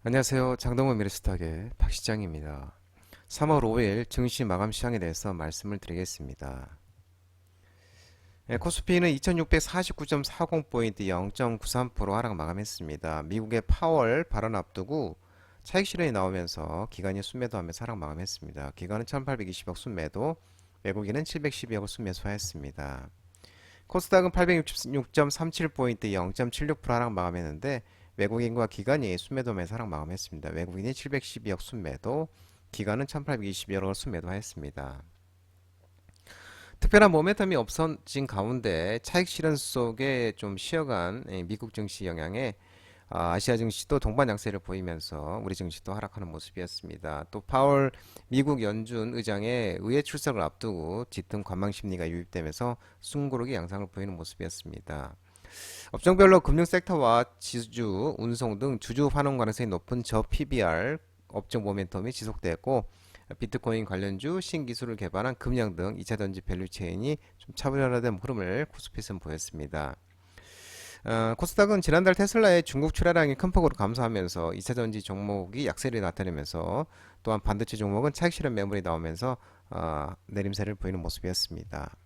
안녕하세요. 장동건 미래스탁의 박시장입니다. 3월 5일 증시 마감 시장에 대해서 말씀을 드리겠습니다. 코스피는 2649.40포인트 0.93% 하락 마감했습니다. 미국의 파월 발언 앞두고 차익 실현이 나오면서 기관이 순매도하면서 하락 마감했습니다. 기관은 1820억 순매도, 외국인은 712억을 순매수하였습니다. 코스닥은 866.37포인트 0.76% 하락 마감했는데 외국인과 기관이 순매도매수 하락 마감했습니다. 외국인이 712억 순매도, 기관은 1822억을 순매도하였습니다. 특별한 모멘텀이 없어진 가운데 차익 실현 속에 좀 쉬어간 미국 증시 영향에 아시아 증시도 동반 양세를 보이면서 우리 증시도 하락하는 모습이었습니다. 또 파월 미국 연준 의장의 의회 출석을 앞두고 짙은 관망 심리가 유입되면서 숨고르기 양상을 보이는 모습이었습니다. 업종별로 금융 섹터와 지주, 운송 등 주주 환원 가능성이 높은 저 PBR 업종 모멘텀이 지속되었고 비트코인 관련주, 신기술을 개발한 금융 등 2차전지 밸류체인이 좀 차분화된 흐름을 코스피에서는 보였습니다. 코스닥은 지난달 테슬라의 중국 출하량이 큰 폭으로 감소하면서 2차전지 종목이 약세를 나타내면서 또한 반도체 종목은 차익 실현 매물이 나오면서 내림세를 보이는 모습이었습니다.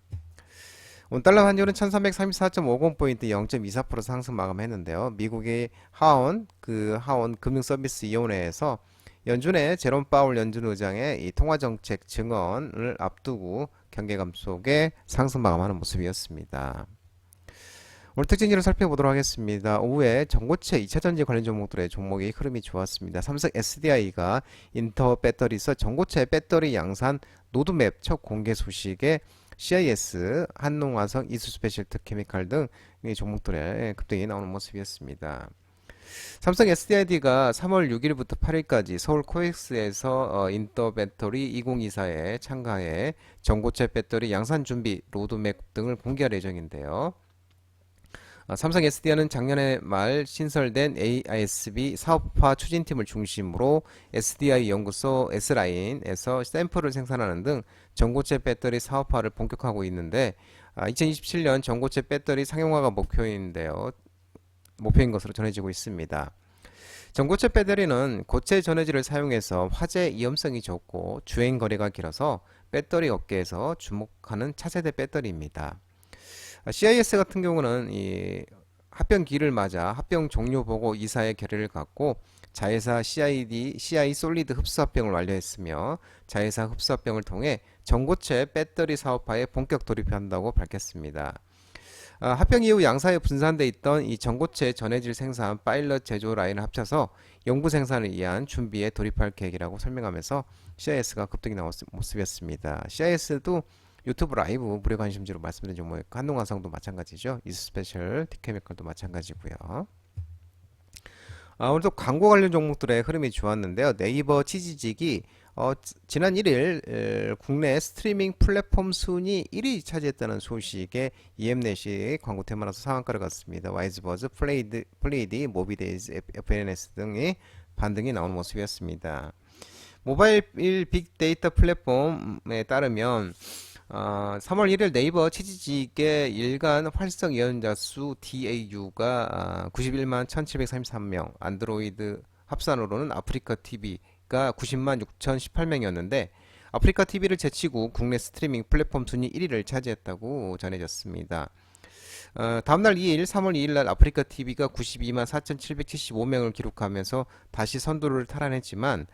원달러 환율은 1334.50포인트 0.24% 상승 마감했는데요. 미국의 하원 금융서비스위원회에서 연준의 제롬 파월 연준 의장의 이 통화정책 증언을 앞두고 경계감 속에 상승 마감하는 모습이었습니다. 오늘 특징지를 살펴보도록 하겠습니다. 오후에 전고체 2차전지 관련 종목들의 종목의 흐름이 좋았습니다. 삼성 SDI가 인터 배터리서 전고체 배터리 양산 노드맵 첫 공개 소식에 CIS, 한농화성, 이수스페셜트 케미칼 등 종목들의 급등이 나오는 모습이었습니다. 삼성 SDI가 3월 6일부터 8일까지 서울 코엑스에서 인터 배터리 2024에 참가해 전고체 배터리 양산 준비 로드맵 등을 공개할 예정인데요. 삼성 SDI는 작년에 말 신설된 AISB 사업화 추진팀을 중심으로 SDI 연구소 S라인에서 샘플을 생산하는 등 전고체 배터리 사업화를 본격화하고 있는데 2027년 전고체 배터리 상용화가 목표인 것으로 전해지고 있습니다. 전고체 배터리는 고체 전해질을 사용해서 화재 위험성이 적고 주행 거리가 길어서 배터리 업계에서 주목하는 차세대 배터리입니다. CIS 같은 경우는 이 합병기를 맞아 합병 종료 보고 이사의 결의를 갖고 자회사 CI 솔리드 흡수합병을 완료했으며 자회사 흡수합병을 통해 전고체 배터리 사업화에 본격 돌입한다고 밝혔습니다. 합병 이후 양사에 분산돼 있던 이 전고체 전해질 생산 파일럿 제조 라인을 합쳐서 연구 생산을 위한 준비에 돌입할 계획이라고 설명하면서 CIS가 급등이 나온 모습이었습니다. CIS도 유튜브 라이브 무료 관심주로 말씀드린 종목 한동화성도 마찬가지죠. 이스페셜 티케미컬도 마찬가지고요. 오늘도 광고 관련 종목들의 흐름이 좋았는데요. 네이버 치지직이 지난 1일 국내 스트리밍 플랫폼 순위 1위 차지했다는 소식에 EM넷이 광고 테마라서 상한가를 갔습니다. 와이즈버즈, 플레이디, 모비데이즈, FNS 등의 반등이 나오는 모습이었습니다. 모바일 빅데이터 플랫폼에 따르면 3월 1일 네이버 치지직의 일간 활성 이용자 수 DAU가 91만 1733명, 안드로이드 합산으로는 아프리카 TV가 90만 6018명이었는데 아프리카 TV를 제치고 국내 스트리밍 플랫폼 순위 1위를 차지했다고 전해졌습니다. 다음날 2일 3월 2일날 아프리카 TV가 92만 4,775명을 기록하면서 다시 선두를 탈환했지만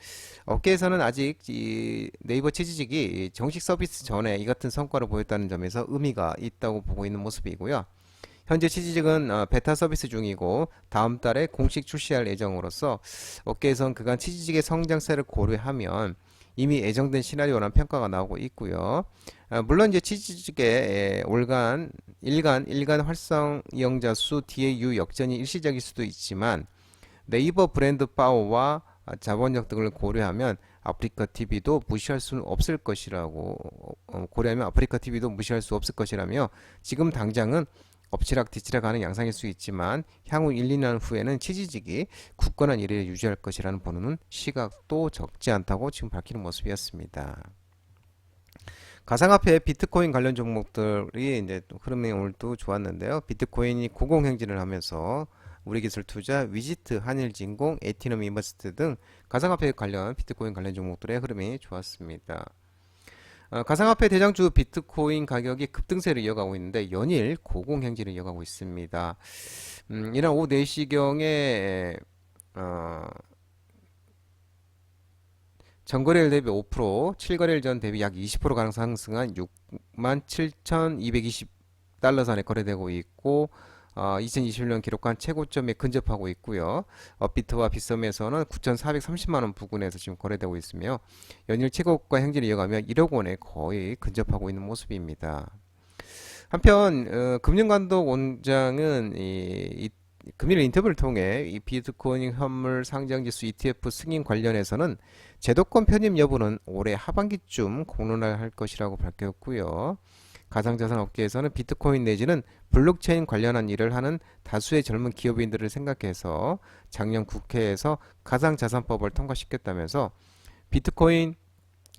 업계에서는 아직 이 네이버 치지직이 정식 서비스 전에 이 같은 성과를 보였다는 점에서 의미가 있다고 보고 있는 모습이고요. 현재 치지직은 베타 서비스 중이고 다음 달에 공식 출시할 예정으로서 업계에선 그간 치지직의 성장세를 고려하면 이미 예정된 시나리오라는 평가가 나오고 있고요. 물론 이제 치즈직의 일간 활성 이용자 수 DAU 역전이 일시적일 수도 있지만 네이버 브랜드 파워와 자본력 등을 고려하면 아프리카 TV도 무시할 수는 없을 것이라고 고려하면 아프리카 TV도 무시할 수 없을 것이라며 지금 당장은 엎치락 뒤치락 하는 양상일 수 있지만 향후 1, 2년 후에는 치지직이 굳건한 1위를 유지할 것이라는 보는 시각도 적지 않다고 지금 밝히는 모습이었습니다. 가상화폐 비트코인 관련 종목들이 이제 흐름이 오늘도 좋았는데요. 비트코인이 고공행진을 하면서 우리기술투자, 위지트, 한일진공, 에티넘 인버스트 등 가상화폐 관련 비트코인 관련 종목들의 흐름이 좋았습니다. 가상화폐 대장주 비트코인 가격이 급등세를 이어가고 있는데 연일 고공행진을 이어가고 있습니다. 이날 오후 4시경에 전거래일 대비 5%, 7거래일 전 대비 약 20% 가량 상승한 67,220달러 선에 거래되고 있고 2021년 기록한 최고점에 근접하고 있고요. 업비트와 빗썸에서는 9,430만원 부근에서 지금 거래되고 있으며 연일 최고가 행진을 이어가며 1억 원에 거의 근접하고 있는 모습입니다. 한편 금융감독 원장은 금일 인터뷰를 통해 이 비트코인 현물 상장지수 ETF 승인 관련해서는 제도권 편입 여부는 올해 하반기쯤 공론화할 것이라고 밝혔고요. 가상자산 업계에서는 비트코인 내지는 블록체인 관련한 일을 하는 다수의 젊은 기업인들을 생각해서 작년 국회에서 가상자산법을 통과시켰다면서 비트코인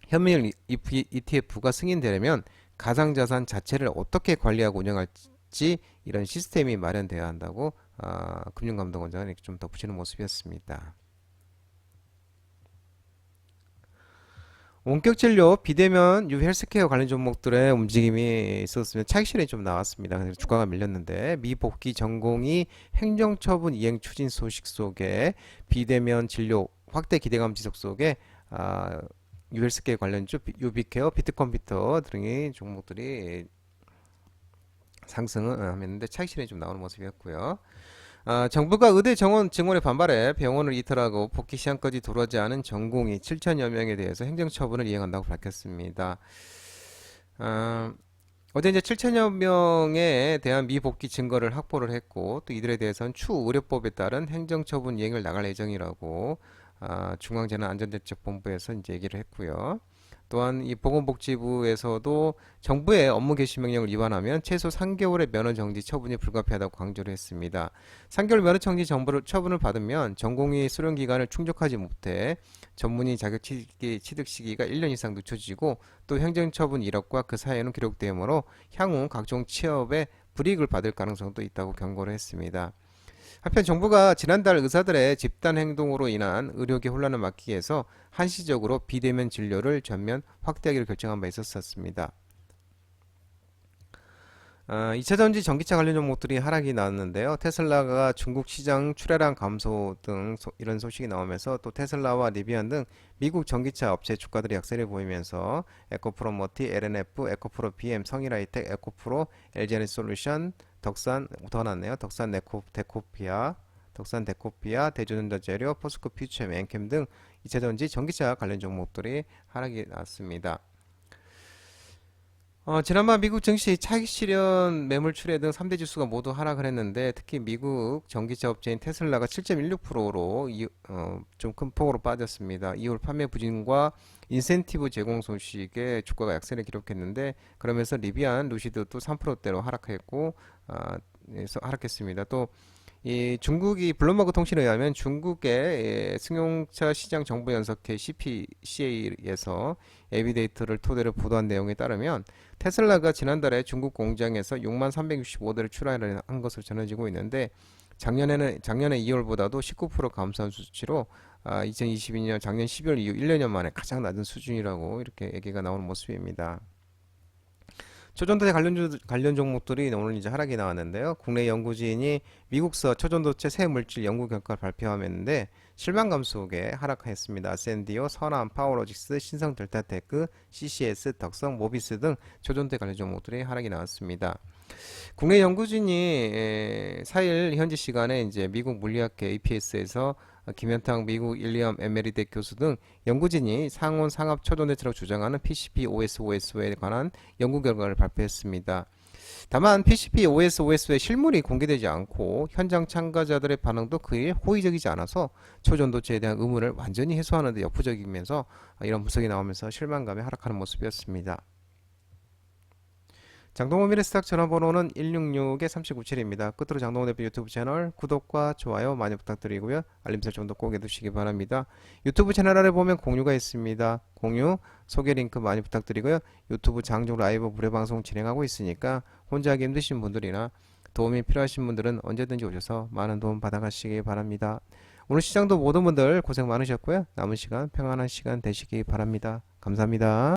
현물 ETF가 승인되려면 가상자산 자체를 어떻게 관리하고 운영할지 이런 시스템이 마련되어야 한다고 금융감독원장은 이렇게 좀 덧붙이는 모습이었습니다. 원격 진료, 비대면, 헬스케어 관련 종목들의 움직임이 있었으면 차익 실현이 좀 나왔습니다. 그래서 주가가 밀렸는데 미복귀 전공이 행정처분 이행 추진 소식 속에 비대면 진료 확대 기대감 지속 속에 헬스케어 관련주, 유비케어, 비트컴퓨터 등의 종목들이 상승을 하였는데 차익 실현이 좀 나오는 모습이었고요. 정부가 의대 정원 증원에 반발해 병원을 이탈하고 복귀 시한까지 돌아오지 않은 전공의 7천여 명에 대해서 행정처분을 이행한다고 밝혔습니다. 어제 이제 7천여 명에 대한 미복귀 증거를 확보를 했고 또 이들에 대해서는 추후 의료법에 따른 행정처분 이행을 나갈 예정이라고 중앙재난안전대책본부에서 이제 얘기를 했고요. 또한 이 보건복지부에서도 정부의 업무 개시 명령을 위반하면 최소 3개월의 면허 정지 처분이 불가피하다고 강조를 했습니다. 3개월 면허 정지 처분을 받으면 전공의 수련 기간을 충족하지 못해 전문의 자격 취득 시기가 1년 이상 늦춰지고 또 행정처분 이력과 그 사유는 기록되므로 향후 각종 취업에 불이익을 받을 가능성도 있다고 경고를 했습니다. 한편 정부가 지난달 의사들의 집단 행동으로 인한 의료계 혼란을 막기 위해서 한시적으로 비대면 진료를 전면 확대하기로 결정한 바 있었습니다. 2차전지 전기차 관련 종목들이 하락이 나왔는데요. 테슬라가 중국 시장 출하량 감소 등 이런 소식이 나오면서 또 테슬라와 리비안 등 미국 전기차 업체 주가들이 약세를 보이면서 에코프로머티, LNF, 에코프로 BM, 성일하이텍, 에코프로, LG에너지솔루션, 덕산 더 났네요. 덕산 데코피아, 대전전자재료, 포스코 퓨처엠, 엔캠 등 2차전지 전기차 관련 종목들이 하락이 났습니다. 지난번 미국 증시 차익 실현 매물 출회 등 3대 지수가 모두 하락을 했는데 특히 미국 전기차 업체인 테슬라가 7.16%로 좀 큰 폭으로 빠졌습니다. 이후 판매 부진과 인센티브 제공 소식에 주가가 약세를 기록했는데 그러면서 리비안, 루시드도 3%대로 하락했고 하락했습니다. 또 이 중국이 블룸버그 통신에 의하면 중국의 승용차 시장 정보 연석회 CPCA에서 에비데이터를 토대로 보도한 내용에 따르면 테슬라가 지난달에 중국 공장에서 6만 365대를 출하한 것으로 전해지고 있는데 작년에 2월보다도 19% 감소한 수치로 2022년 작년 12월 이후 1년 만에 가장 낮은 수준이라고 이렇게 얘기가 나오는 모습입니다. 초전도체 관련 종목들이 오늘 이제 하락이 나왔는데요. 국내 연구진이 미국서 초전도체 새 물질 연구 결과를 발표하였는데 실망감 속에 하락했습니다. 샌디오, 선암, 파워로직스, 신성 델타테크, CCS, 덕성, 모비스 등 초전도체 관련 종목들이 하락이 나왔습니다. 국내 연구진이 4일 현지 시간에 이제 미국 물리학회 APS에서 김현탕 미국 일리엄 에메리대 교수 등 연구진이 상온 상압 초전도체라고 주장하는 PCP-OS-OS에 관한 연구 결과를 발표했습니다. 다만 PCP-OS-OS의 실물이 공개되지 않고 현장 참가자들의 반응도 그에 호의적이지 않아서 초전도체에 대한 의문을 완전히 해소하는 데 역부족이면서 이런 분석이 나오면서 실망감에 하락하는 모습이었습니다. 장동호 미래스탁 전화번호는 166-3797입니다. 끝으로 장동호 대표 유튜브 채널 구독과 좋아요 많이 부탁드리고요. 알림 설정도 꼭 해두시기 바랍니다. 유튜브 채널 아래 보면 공유가 있습니다. 공유, 소개 링크 많이 부탁드리고요. 유튜브 장중 라이브 무료 방송 진행하고 있으니까 혼자 하기 힘드신 분들이나 도움이 필요하신 분들은 언제든지 오셔서 많은 도움 받아가시기 바랍니다. 오늘 시장도 모든 분들 고생 많으셨고요. 남은 시간 평안한 시간 되시기 바랍니다. 감사합니다.